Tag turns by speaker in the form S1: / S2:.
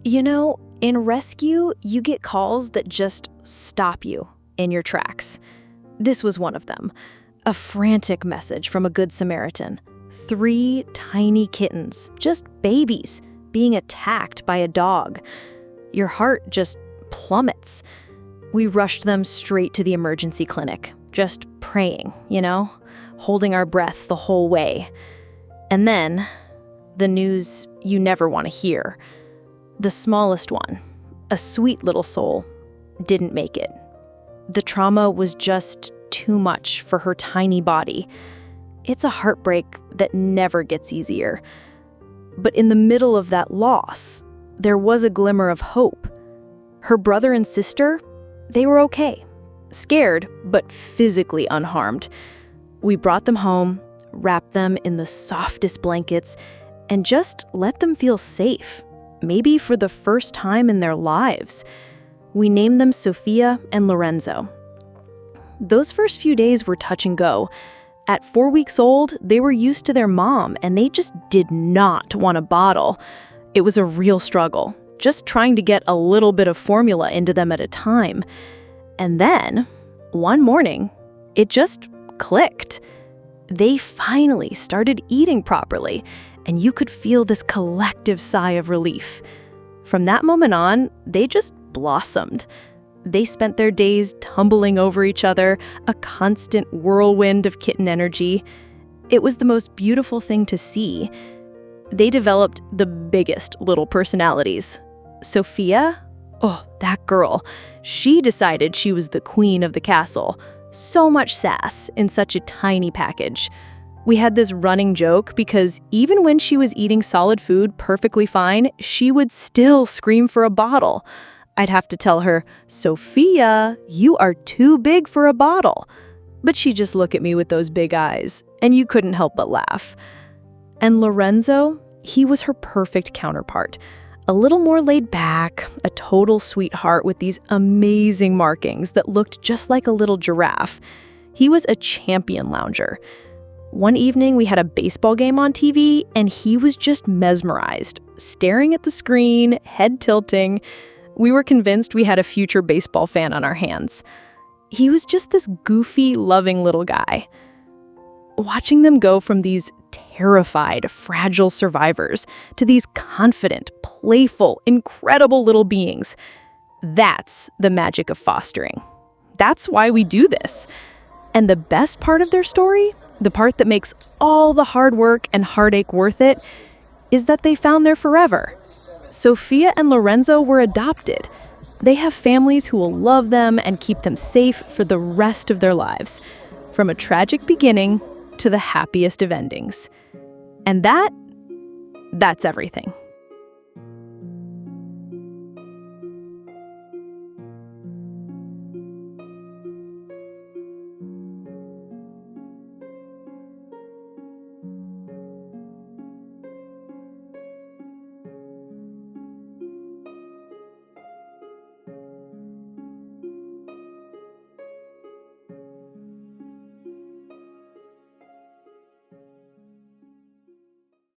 S1: In rescue, you get calls that just stop you in your tracks. This was one of them. A frantic message from a Good Samaritan. 3 tiny kittens, just babies, being attacked by a dog. Your heart just plummets. We rushed them straight to the emergency clinic, just praying, holding our breath the whole way. And then, the news you never want to hear. The smallest one, a sweet little soul, didn't make it. The trauma was just too much for her tiny body. It's a heartbreak that never gets easier. But in the middle of that loss, there was a glimmer of hope. Her brother and sister, they were okay. Scared, but physically unharmed. We brought them home, wrapped them in the softest blankets, and just let them feel safe. Maybe for the first time in their lives. We named them Sophia and Lorenzo. Those first few days were touch and go. At 4 weeks old, they were used to their mom, and they just did not want a bottle. It was a real struggle, just trying to get a little bit of formula into them at a time. And then, one morning, it just clicked. They finally started eating properly, and you could feel this collective sigh of relief. From that moment on, they just blossomed. They spent their days tumbling over each other, a constant whirlwind of kitten energy. It was the most beautiful thing to see. They developed the biggest little personalities. Sophia, that girl, she decided she was the queen of the castle. So much sass in such a tiny package. We had this running joke because even when she was eating solid food perfectly fine, she would still scream for a bottle. I'd have to tell her, "Sophia, you are too big for a bottle." But she'd just look at me with those big eyes, and you couldn't help but laugh. And Lorenzo, he was her perfect counterpart. A little more laid back, a total sweetheart with these amazing markings that looked just like a little giraffe. He was a champion lounger. One evening, we had a baseball game on TV, and he was just mesmerized, staring at the screen, head tilting. We were convinced we had a future baseball fan on our hands. He was just this goofy, loving little guy. Watching them go from these terrified, fragile survivors to these confident, playful, incredible little beings, that's the magic of fostering. That's why we do this. And the best part of their story, the part that makes all the hard work and heartache worth it, is that they found their forever. Sophia and Lorenzo were adopted. They have families who will love them and keep them safe for the rest of their lives, from a tragic beginning to the happiest of endings. And that's everything.